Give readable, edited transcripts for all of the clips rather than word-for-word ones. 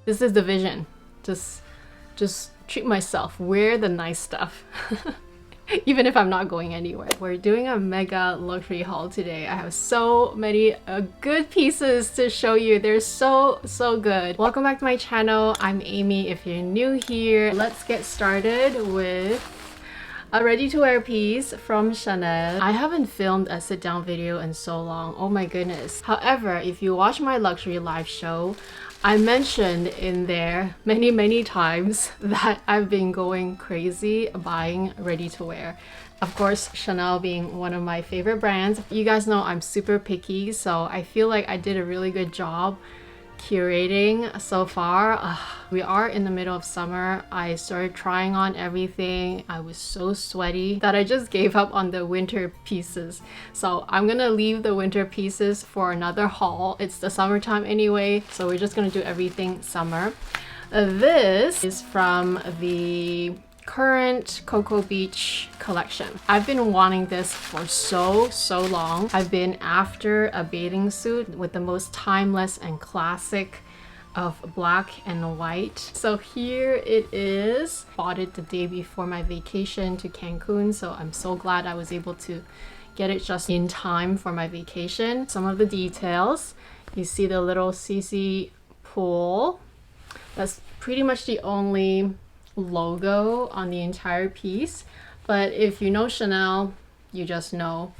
This is the vision. Just treat myself, wear the nice stuff. Even if I'm not going anywhere. We're doing a mega luxury haul today. I have so many good pieces to show you. They're so good. Welcome back to my channel. I'm Amy. If you're new here, let's get started with a ready-to-wear piece from Chanel. I haven't filmed a sit-down video in so long. Oh my goodness. However, if you watch my luxury live show, I mentioned in there many times that I've been going crazy buying ready-to-wear. Of course, Chanel being one of my favorite brands. You guys know I'm super picky, so I feel like I did a really good job curating so far. We are in the middle of summer. I started trying on everything. I was so sweaty that I just gave up on the winter pieces. So I'm gonna leave the winter pieces for another haul. It's the summertime anyway, so we're just gonna do everything summer. This is from the current Coco Beach collection. I've been wanting this for so long. I've been after a bathing suit with the most timeless and classic of black and white. So here it is. Bought it the day before my vacation to Cancun, so I'm so glad I was able to get it just in time for my vacation. Some of the details. You see the little CC pool. That's pretty much the only logo on the entire piece, but if you know Chanel, you just know.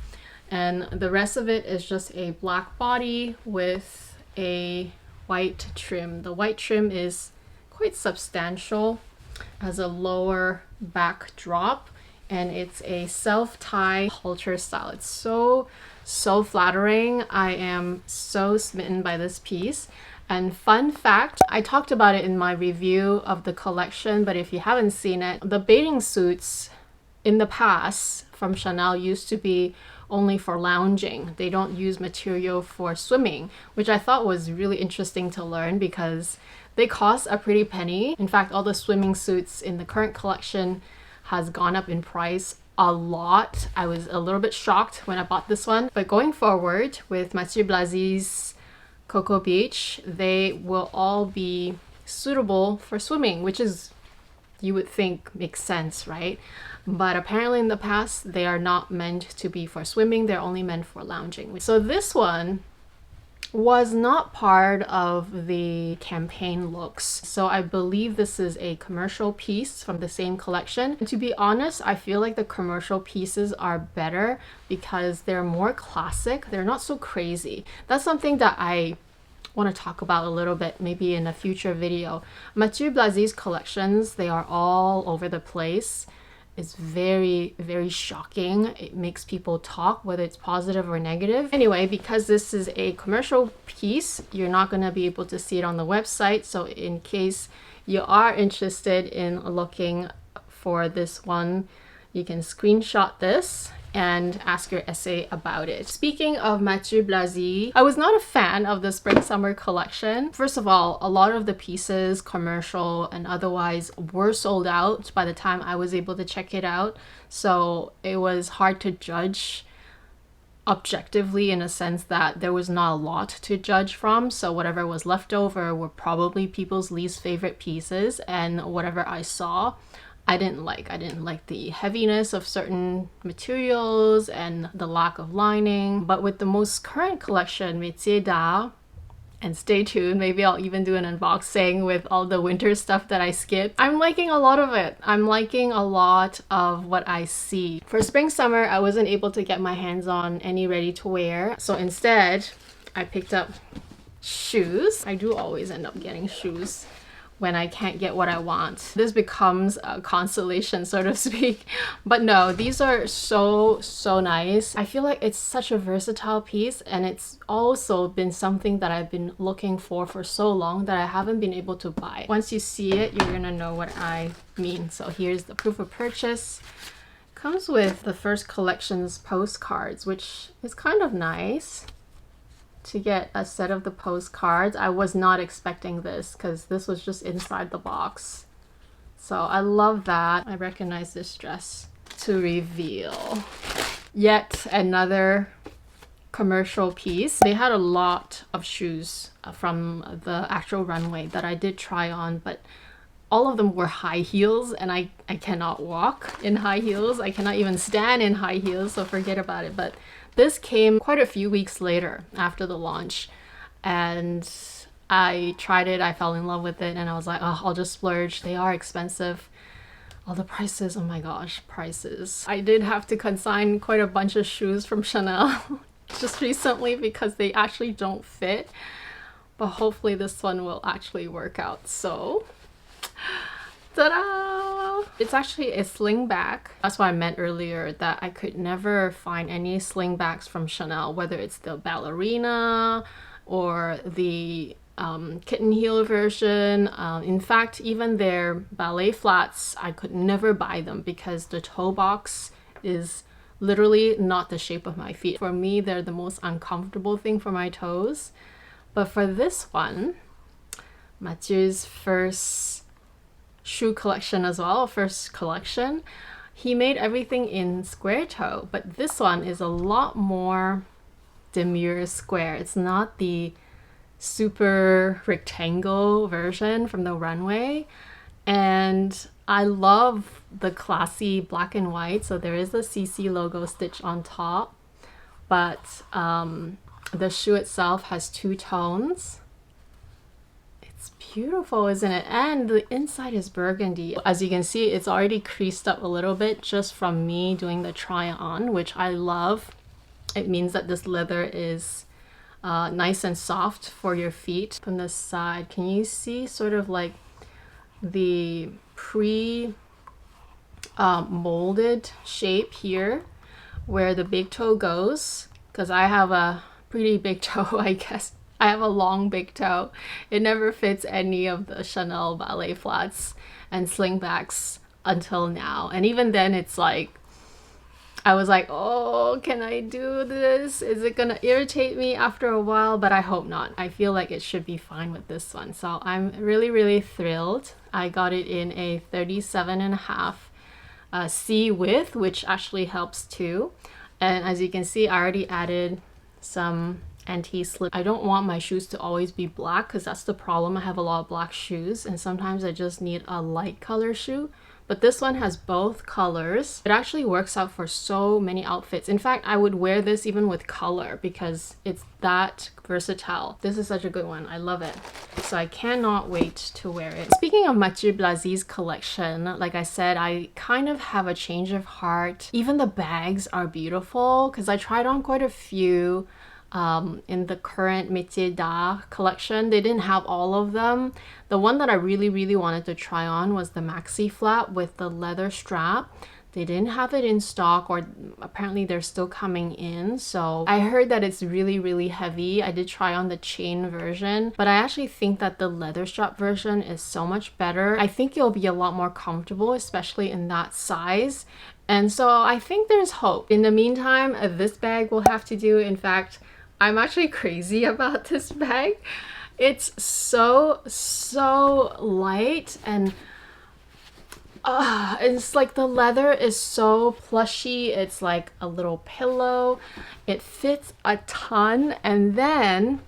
And the rest of it is just a black body with a white trim. The white trim is quite substantial, has a lower back drop, and it's a self-tie halter style. It's so flattering. I am so smitten by this piece. And fun fact, I talked about it in my review of the collection, but if you haven't seen it, the bathing suits in the past from Chanel used to be only for lounging. They don't use material for swimming, which I thought was really interesting to learn because they cost a pretty penny. In fact, all the swimming suits in the current collection has gone up in price a lot. I was a little bit shocked when I bought this one. But going forward with Mathieu Blazy's Coco Beach, they will all be suitable for swimming, which is, you would think, makes sense, right? But apparently in the past, they are not meant to be for swimming. They're only meant for lounging. So this one was not part of the campaign looks. So I believe this is a commercial piece from the same collection. And to be honest, I feel like the commercial pieces are better because they're more classic. They're not so crazy. That's something that I want to talk about a little bit, maybe in a future video. Mathieu Blazy's collections, they are all over the place. It's very shocking. It makes people talk, whether it's positive or negative. Anyway, because this is a commercial piece, you're not going to be able to see it on the website. So in case you are interested in looking for this one, you can screenshot this and ask your essay about it. Speaking of Mathieu Blazy, I was not a fan of the spring-summer collection. First of all, a lot of the pieces, commercial and otherwise, were sold out by the time I was able to check it out. So it was hard to judge objectively in a sense that there was not a lot to judge from. So whatever was left over were probably people's least favorite pieces, and whatever I saw, I didn't like. I didn't like the heaviness of certain materials and the lack of lining. But with the most current collection, Métier d'Art, and stay tuned, maybe I'll even do an unboxing with all the winter stuff that I skipped. I'm liking a lot of it. I'm liking a lot of what I see. For spring summer, I wasn't able to get my hands on any ready to wear. So instead, I picked up shoes. I do always end up getting shoes when I can't get what I want. This becomes a consolation, so to speak. But no, these are so nice. I feel like it's such a versatile piece, and it's also been something that I've been looking for so long that I haven't been able to buy. Once you see it, you're gonna know what I mean. So here's the proof of purchase. Comes with the first collection's postcards, which is kind of nice to get a set of the postcards. I was not expecting this because this was just inside the box. So I love that. I recognize this dress. To reveal yet another commercial piece. They had a lot of shoes from the actual runway that I did try on, but all of them were high heels, and I cannot walk in high heels. I cannot even stand in high heels, so forget about it. But this came quite a few weeks later after the launch, and I tried it, I fell in love with it, and I was like, oh, I'll just splurge. They are expensive. All the prices, oh my gosh, prices. I did have to consign quite a bunch of shoes from Chanel just recently because they actually don't fit. But hopefully this one will actually work out. So, ta-da! It's actually a sling bag. That's what I meant earlier, that I could never find any sling bags from Chanel, whether it's the ballerina or the kitten heel version. In fact, even their ballet flats, I could never buy them because the toe box is literally not the shape of my feet. For me, they're the most uncomfortable thing for my toes. But for this one, Mathieu's first shoe collection as well, first collection, he made everything in square toe, but this one is a lot more demure square. It's not the super rectangle version from the runway, and I love the classy black and white. So there is the CC logo stitched on top, but the shoe itself has two tones. It's beautiful, isn't it? And the inside is burgundy. As you can see, it's already creased up a little bit just from me doing the try on, which I love. It means that this leather is nice and soft for your feet. From the side, can you see sort of like the molded shape here where the big toe goes? Because I have a pretty big toe, I guess. I have a long big toe. It never fits any of the Chanel ballet flats and slingbacks until now. And even then, it's like, I was like, oh, can I do this? Is it gonna irritate me after a while? But I hope not. I feel like it should be fine with this one. So I'm really, really thrilled. I got it in a 37.5 C width, which actually helps too. And as you can see, I already added some anti-slip. I don't want my shoes to always be black because that's the problem. I have a lot of black shoes and sometimes I just need a light color shoe. But this one has both colors. It actually works out for so many outfits. In fact, I would wear this even with color because it's that versatile. This is such a good one. I love it. So I cannot wait to wear it. Speaking of Mathieu Blazy's collection, like I said, I kind of have a change of heart. Even the bags are beautiful because I tried on quite a few in the current Métier d'Art collection. They didn't have all of them. The one that I really wanted to try on was the maxi flap with the leather strap. They didn't have it in stock, or apparently they're still coming in. So I heard that it's really heavy. I did try on the chain version, but I actually think that the leather strap version is so much better. I think it'll be a lot more comfortable, especially in that size. And so I think there's hope. In the meantime, this bag will have to do. In fact, I'm actually crazy about this bag. It's so light, and it's like the leather is so plushy. It's like a little pillow. It fits a ton, and then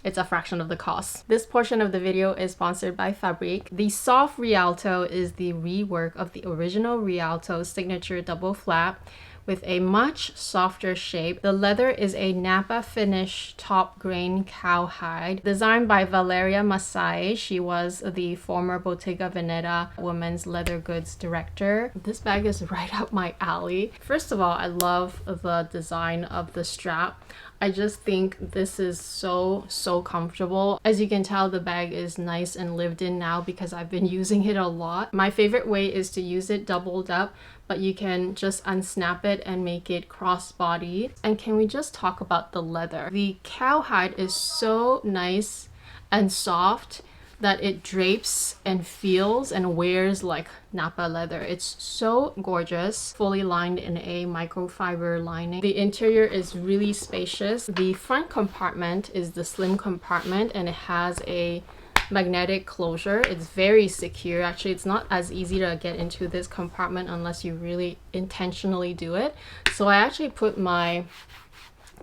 it's a fraction of the cost. This portion of the video is sponsored by Fabrique. The soft Rialto is the rework of the original Rialto signature double flap with a much softer shape. The leather is a Napa finish top grain cowhide designed by Valeria Masai. She was the former Bottega Veneta women's leather goods director. This bag is right up my alley. First of all, I love the design of the strap. I just think this is so comfortable. As you can tell, the bag is nice and lived in now because I've been using it a lot. My favorite way is to use it doubled up, but you can just unsnap it and make it crossbody. And can we just talk about the leather? The cowhide is so nice and soft that it drapes and feels and wears like Napa leather. It's so gorgeous, fully lined in a microfiber lining. The interior is really spacious. The front compartment is the slim compartment, and it has a magnetic closure. It's very secure. Actually, it's not as easy to get into this compartment unless you really intentionally do it. So I actually put my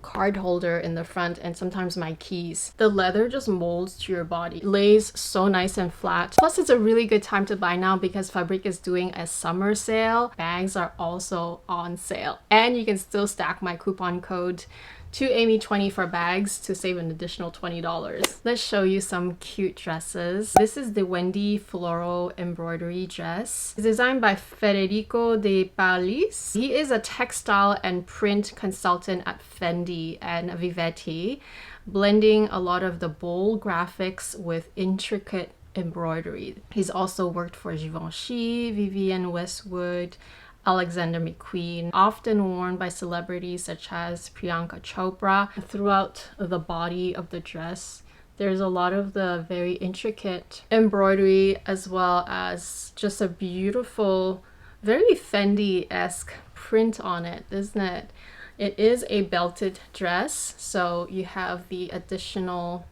card holder in the front and sometimes my keys. The leather just molds to your body. It lays so nice and flat. Plus it's a really good time to buy now because Fabrique is doing a summer sale. Bags are also on sale. And you can still stack my coupon code to Amy20 for bags to save an additional $20. Let's show you some cute dresses. This is the Wendy floral embroidery dress. It's designed by Federico de Palis. He is a textile and print consultant at Fendi and Vivetti, blending a lot of the bold graphics with intricate embroidery. He's also worked for Givenchy, Vivienne Westwood, Alexander McQueen, often worn by celebrities such as Priyanka Chopra. Throughout the body of the dress, there's a lot of the very intricate embroidery as well as just a beautiful, very Fendi-esque print on it, isn't it? It is a belted dress, so you have the additional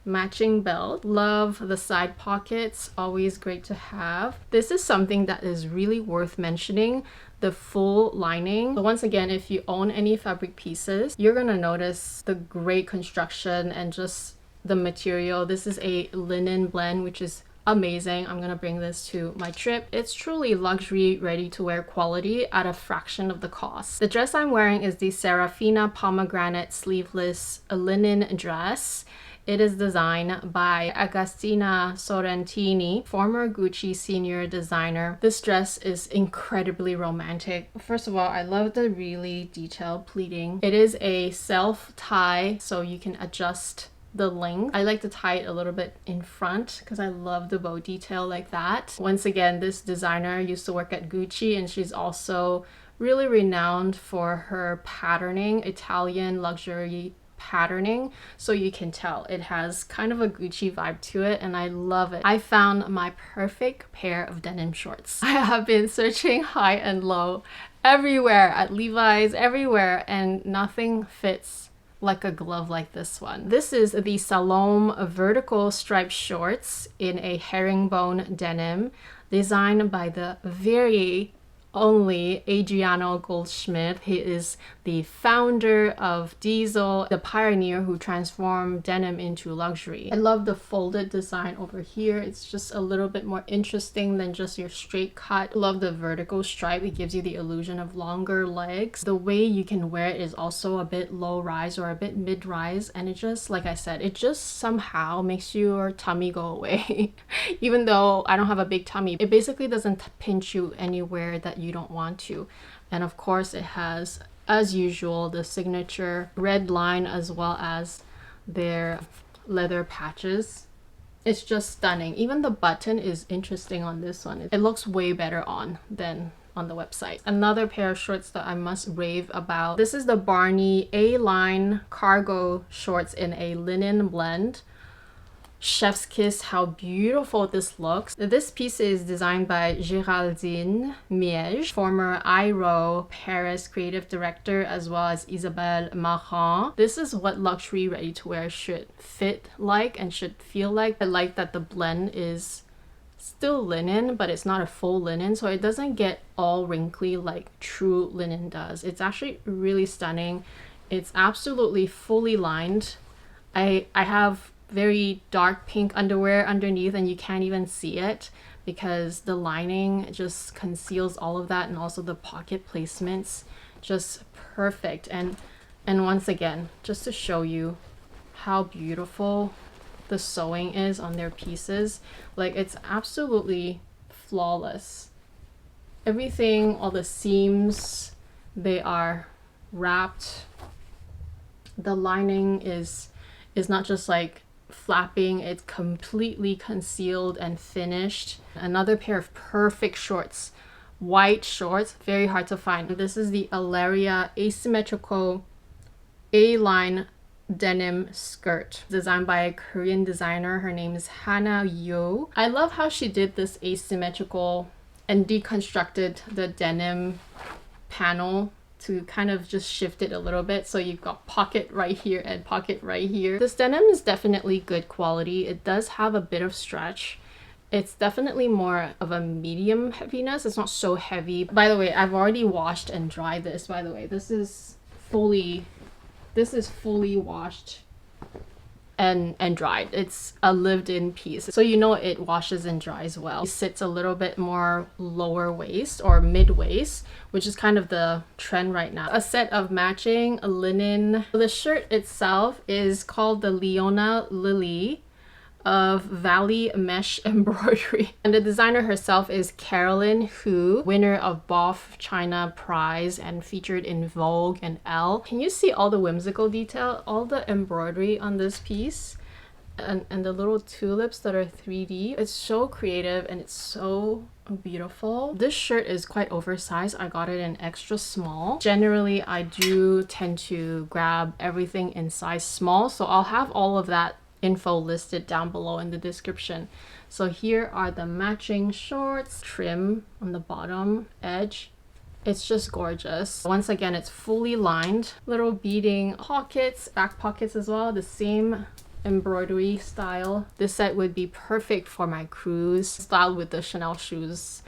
matching belt. Love the side pockets, always great to have. This is something that is really worth mentioning, the full lining. So once again, if you own any Fabrique pieces, you're gonna notice the great construction and just the material. This is a linen blend, which is amazing. I'm gonna bring this to my trip. It's truly luxury, ready-to-wear quality at a fraction of the cost. The dress I'm wearing is the Serafina pomegranate sleeveless linen dress. It is designed by Agostina Sorrentini, former Gucci senior designer. This dress is incredibly romantic. First of all, I love the really detailed pleating. It is a self-tie, so you can adjust the length. I like to tie it a little bit in front because I love the bow detail like that. Once again, this designer used to work at Gucci and she's also really renowned for her patterning, Italian luxury patterning, so you can tell it has kind of a Gucci vibe to it and I love it. I found my perfect pair of denim shorts. I have been searching high and low everywhere, at Levi's, everywhere, and nothing fits like a glove like this one. This is the Salome vertical striped shorts in a herringbone denim, designed by the very only Adriano Goldschmidt. He is the founder of Diesel, the pioneer who transformed denim into luxury. I love the folded design over here. It's just a little bit more interesting than just your straight cut. Love the vertical stripe. It gives you the illusion of longer legs. The way you can wear it is also a bit low rise or a bit mid rise, and it just, like I said, it just somehow makes your tummy go away. Even though I don't have a big tummy, it basically doesn't pinch you anywhere that you don't want to. And of course it has, as usual, the signature red line as well as their leather patches. It's just stunning. Even the button is interesting on this one. It looks way better on than on the website. Another pair of shorts that I must rave about. This is the Barney A-line cargo shorts in a linen blend. Chef's kiss, how beautiful this looks. This piece is designed by Géraldine Miege, former IRO Paris creative director, as well as Isabelle Marant. This is what luxury ready-to-wear should fit like and should feel like. I like that the blend is still linen, but it's not a full linen, so it doesn't get all wrinkly like true linen does. It's actually really stunning. It's absolutely fully lined. I have very dark pink underwear underneath and you can't even see it because the lining just conceals all of that, and also the pocket placements just perfect. And once again, just to show you how beautiful the sewing is on their pieces, like it's absolutely flawless. Everything, all the seams, they are wrapped. The lining is not just like flapping, it's completely concealed and finished. Another pair of perfect shorts, white shorts, very hard to find. This is the Alaria asymmetrical A-line denim skirt, designed by a Korean designer. Her name is Hana Yo. I love how she did this asymmetrical and deconstructed the denim panel to kind of just shift it a little bit, so you've got pocket right here and pocket right here. This denim is definitely good quality. It does have a bit of stretch. It's definitely more of a medium heaviness. It's not so heavy. By the way, I've already washed and dried this, by the way. This is fully This is fully washed and dried. It's a lived-in piece, so you know it washes and dries well. It sits a little bit more lower waist or mid-waist, which is kind of the trend right now. A set of matching linen. The shirt itself is called the Leona Lily of Valley Mesh Embroidery, and the designer herself is Carolyn Hu, winner of BOF China Prize and featured in Vogue and Elle. Can you see all the whimsical detail, all the embroidery on this piece, and the little tulips that are 3D? It's so creative and it's so beautiful. This shirt is quite oversized. I got it in extra small. Generally, I do tend to grab everything in size small, so I'll have all of that info listed down below in the description. So here are the matching shorts, trim on the bottom edge. It's just gorgeous. Once again, it's fully lined, little beading pockets, back pockets as well, the same embroidery style. This set would be perfect for my cruise, styled with the Chanel shoes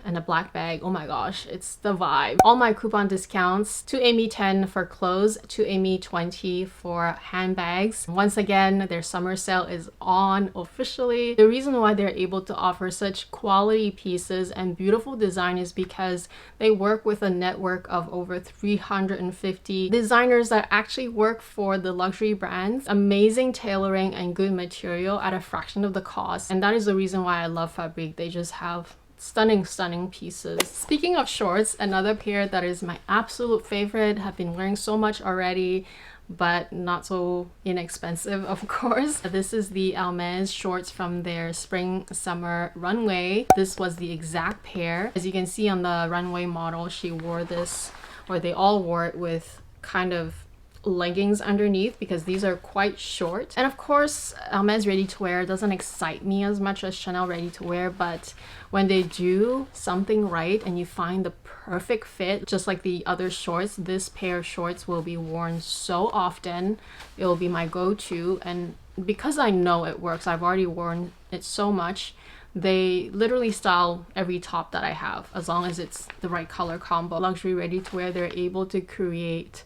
and a black bag. Oh my gosh, it's the vibe. All my coupon discounts: 2Amy10 for clothes, 2Amy20 for handbags. Once again, their summer sale is on officially. The reason why they're able to offer such quality pieces and beautiful design is because they work with a network of over 350 designers that actually work for the luxury brands. Amazing tailoring and good material at a fraction of the cost, and that is the reason why I love Fabrique. They just have stunning pieces. Speaking of shorts, another pair that is my absolute favorite, have been wearing so much already, but not so inexpensive, of course. This is the Hermes shorts from their spring summer runway. This was the exact pair. As you can see on the runway model, she wore this, or they all wore it with kind of leggings underneath, because these are quite short. And of course, Hermes ready-to-wear doesn't excite me as much as Chanel ready-to-wear, but when they do something right and you find the perfect fit, just like the other shorts, this pair of shorts will be worn so often. It will be my go-to, and because I know it works, I've already worn it so much, they literally style every top that I have, as long as it's the right color combo. Luxury ready-to-wear, they're able to create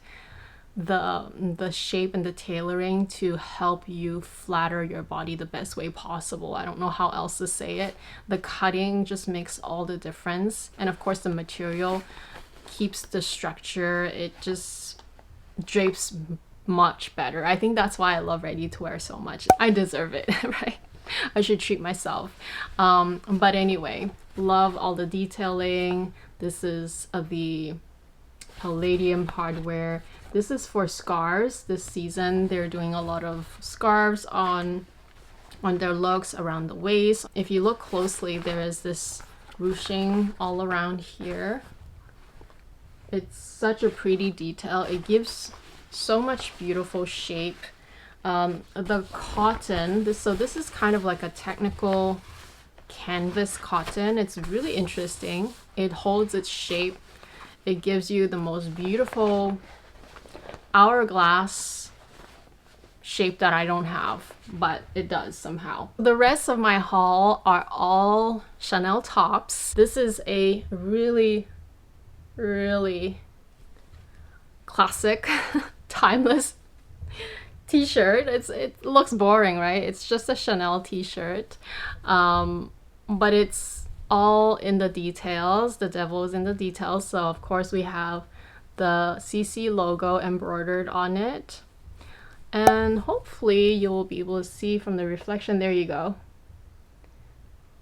the shape and the tailoring to help you flatter your body the best way possible. I don't know how else to say it. The cutting just makes all the difference, and of course the material keeps the structure. It just drapes much better. I think that's why I love ready-to-wear so much. I deserve it, right? I should treat myself. But anyway, love all the detailing. This is the palladium hardware. This is for scarves. This season they're doing a lot of scarves on their looks around the waist. If you look closely, there is this ruching all around here. It's such a pretty detail. It gives so much beautiful shape. The cotton, so this is kind of like a technical canvas cotton. It's really interesting. It holds its shape. It gives you the most beautiful hourglass shape that I don't have, but it does somehow. The rest of my haul are all Chanel tops. This is a really classic timeless t-shirt. It looks boring, right? It's just a Chanel t-shirt, but it's all in the details. The devil is in the details. So of course we have the CC logo embroidered on it, and hopefully you'll be able to see from the reflection. There you go.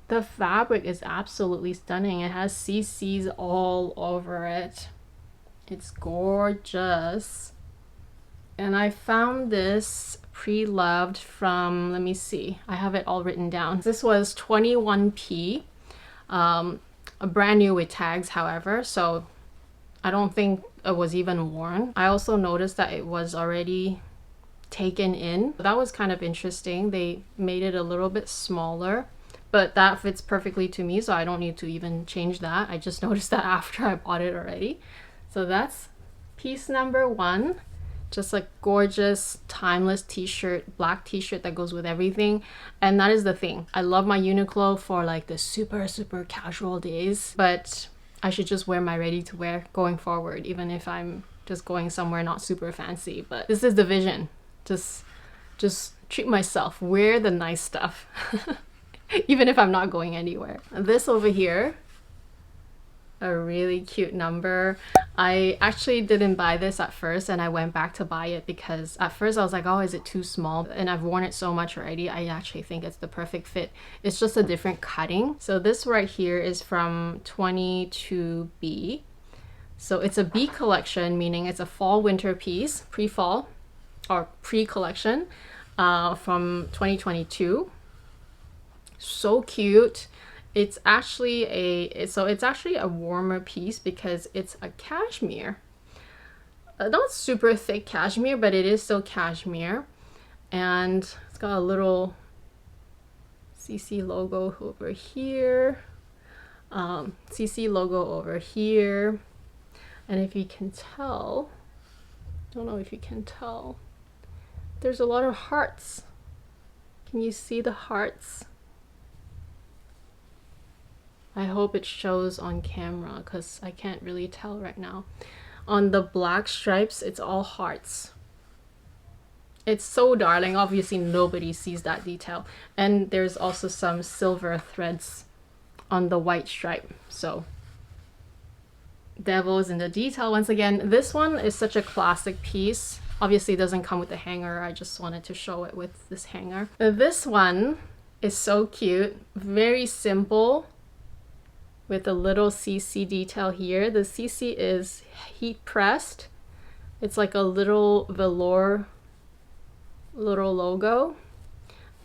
The fabric is absolutely stunning. It has CCs all over it. It's gorgeous. And I found this pre-loved from, let me see, I have it all written down. This was 21p, a brand new with tags, however, so I don't think it was even worn. I also noticed that it was already taken in. That was kind of interesting. They made it a little bit smaller, but that fits perfectly to me, so I don't need to even change that. I just noticed that after I bought it already. So that's piece number one. Just a gorgeous timeless t-shirt, black t-shirt that goes with everything. And that is the thing. I love my Uniqlo for like the super casual days, but I should just wear my ready to wear going forward, even if I'm just going somewhere not super fancy, but this is the vision. Just treat myself, wear the nice stuff, even if I'm not going anywhere. This over here, a really cute number. I actually didn't buy this at first, and I went back to buy it because at first I was like, oh, is it too small? And I've worn it so much already. I actually think it's the perfect fit. It's just a different cutting. So this right here is from 22B. So it's a B collection, meaning it's a fall winter piece, pre-fall or pre-collection from 2022. So cute. It's actually a warmer piece because it's a cashmere. Not super thick cashmere, but it is still cashmere. And it's got a little CC logo over here. CC logo over here. And if you can tell, don't know if you can tell, there's a lot of hearts. Can you see the hearts? I hope it shows on camera because I can't really tell right now. On the black stripes, it's all hearts. It's so darling. Obviously, nobody sees that detail. And there's also some silver threads on the white stripe. So, devil's in the detail. Once again, this one is such a classic piece. Obviously, it doesn't come with a hanger. I just wanted to show it with this hanger. This one is so cute. Very simple, with a little CC detail here. The CC is heat pressed. It's like a little velour little logo,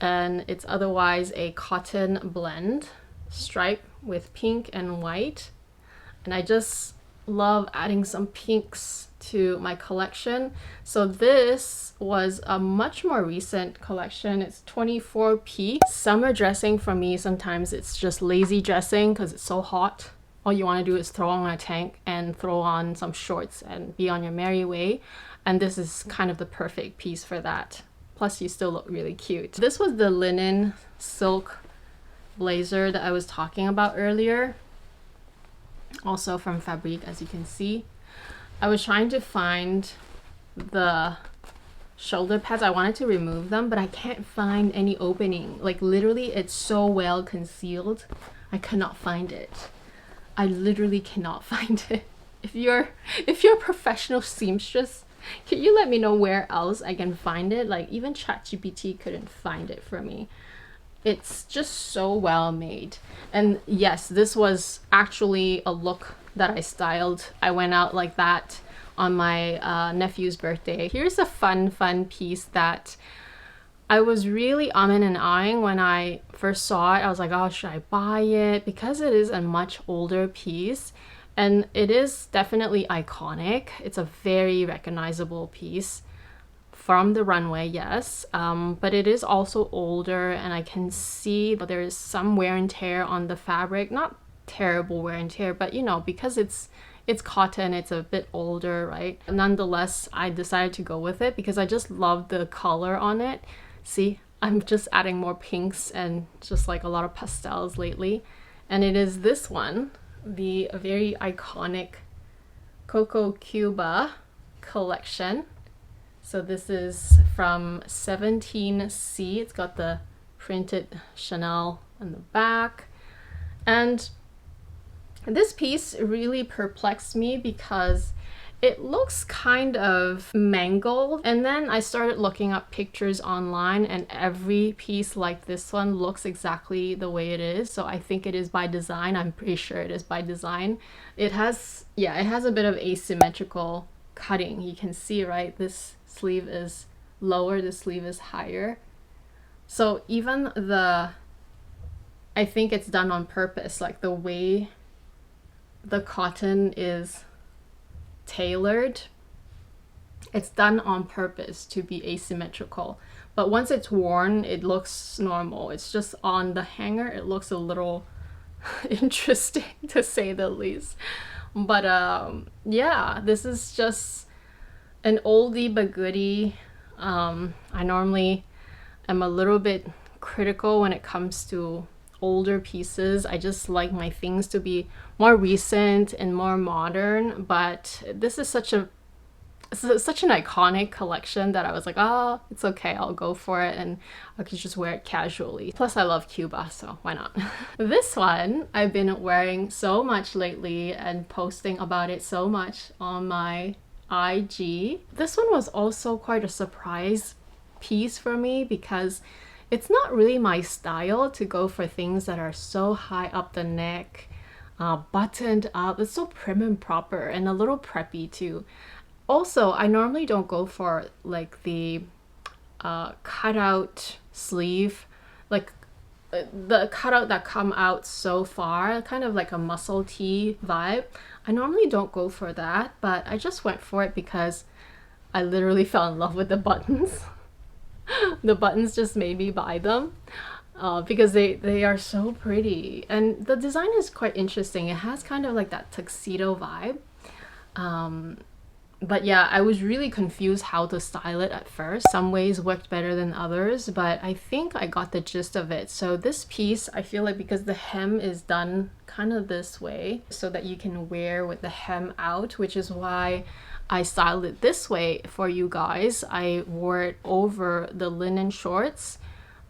and it's otherwise a cotton blend stripe with pink and white. And I just love adding some pinks to my collection. So this was a much more recent collection. It's 24P. Summer dressing for me, sometimes it's just lazy dressing because it's so hot. All you want to do is throw on a tank and throw on some shorts and be on your merry way. And this is kind of the perfect piece for that. Plus you still look really cute. This was the linen silk blazer that I was talking about earlier. Also from Fabrique, as you can see. I was trying to find the shoulder pads. I wanted to remove them, but I can't find any opening. Like literally, it's so well concealed. I cannot find it. I literally cannot find it. If you're a professional seamstress, can you let me know where else I can find it? Like even ChatGPT couldn't find it for me. It's just so well made. And yes, this was actually a look that I styled. I went out like that on my nephew's birthday. Here's a fun piece that I was really umming and ahhing when I first saw it. I was like, oh, should I buy it? Because it is a much older piece and it is definitely iconic. It's a very recognizable piece from the runway, yes, but it is also older, and I can see there is some wear and tear on the fabric. Not terrible wear and tear, but you know, because it's cotton, it's a bit older, right? Nonetheless, I decided to go with it because I just love the color on it. See, I'm just adding more pinks and just like a lot of pastels lately. And it is this one, the very iconic Coco Cuba collection. So this is from 17C. It's got the printed Chanel on the back. And this piece really perplexed me because it looks kind of mangled. And then I started looking up pictures online, and every piece like this one looks exactly the way it is. So I think it is by design. I'm pretty sure it is by design. It has a bit of asymmetrical cutting. You can see, right? This sleeve is lower, the sleeve is higher. So even I think it's done on purpose, like the way the cotton is tailored, it's done on purpose to be asymmetrical. But once it's worn, it looks normal. It's just on the hanger, it looks a little interesting to say the least. But yeah, this is just an oldie but goodie. I normally am a little bit critical when it comes to older pieces. I just like my things to be more recent and more modern, but this is such a such an iconic collection that I was like, oh, it's okay, I'll go for it, and I could just wear it casually. Plus I love Cuba, so why not? This one I've been wearing so much lately and posting about it so much on my IG. This one was also quite a surprise piece for me because it's not really my style to go for things that are so high up the neck, buttoned up. It's so prim and proper and a little preppy too. Also, I normally don't go for like the cutout sleeve, like the cutout that come out so far, kind of like a muscle tee vibe. I normally don't go for that, but I just went for it because I literally fell in love with the buttons. The buttons just made me buy them because they are so pretty, and the design is quite interesting. It has kind of like that tuxedo vibe. But yeah, I was really confused how to style it at first. Some ways worked better than others, but I think I got the gist of it. So this piece, I feel like because the hem is done kind of this way so that you can wear with the hem out, which is why I styled it this way for you guys. I wore it over the linen shorts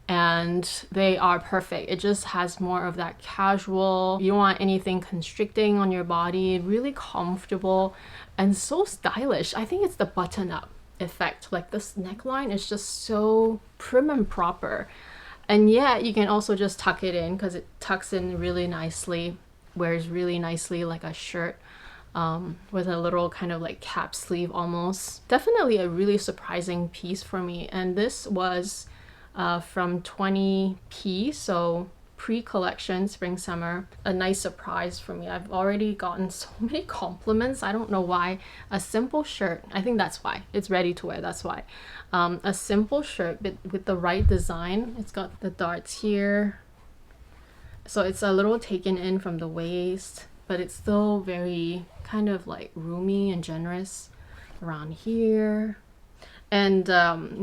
and they are perfect. It just has more of that casual, you don't want anything constricting on your body, really comfortable and so stylish. I think it's the button up effect. Like this neckline is just so prim and proper, and yet you can also just tuck it in because it tucks in really nicely, wears really nicely like a shirt with a little kind of like cap sleeve almost. Definitely a really surprising piece for me, and this was from 20p, so pre-collection, spring summer. A nice surprise for me. I've already gotten so many compliments. I don't know why. A simple shirt, I think that's why it's ready to wear. That's why a simple shirt but with the right design. It's got the darts here, so it's a little taken in from the waist, but it's still very kind of like roomy and generous around here. And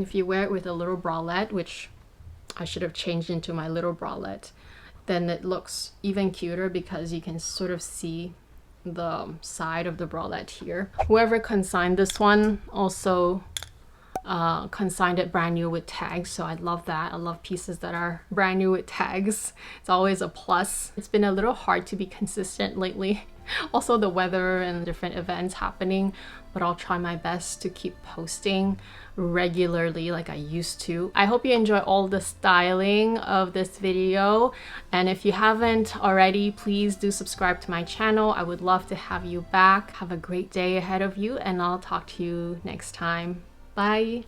if you wear it with a little bralette, which I should have changed into my little bralette, then it looks even cuter because you can sort of see the side of the bralette here. Whoever consigned this one also consigned it brand new with tags, so I love that. I love pieces that are brand new with tags. It's always a plus. It's been a little hard to be consistent lately. Also the weather and different events happening, but I'll try my best to keep posting regularly like I used to. I hope you enjoy all the styling of this video, and if you haven't already, please do subscribe to my channel. I would love to have you back. Have a great day ahead of you, and I'll talk to you next time. Bye!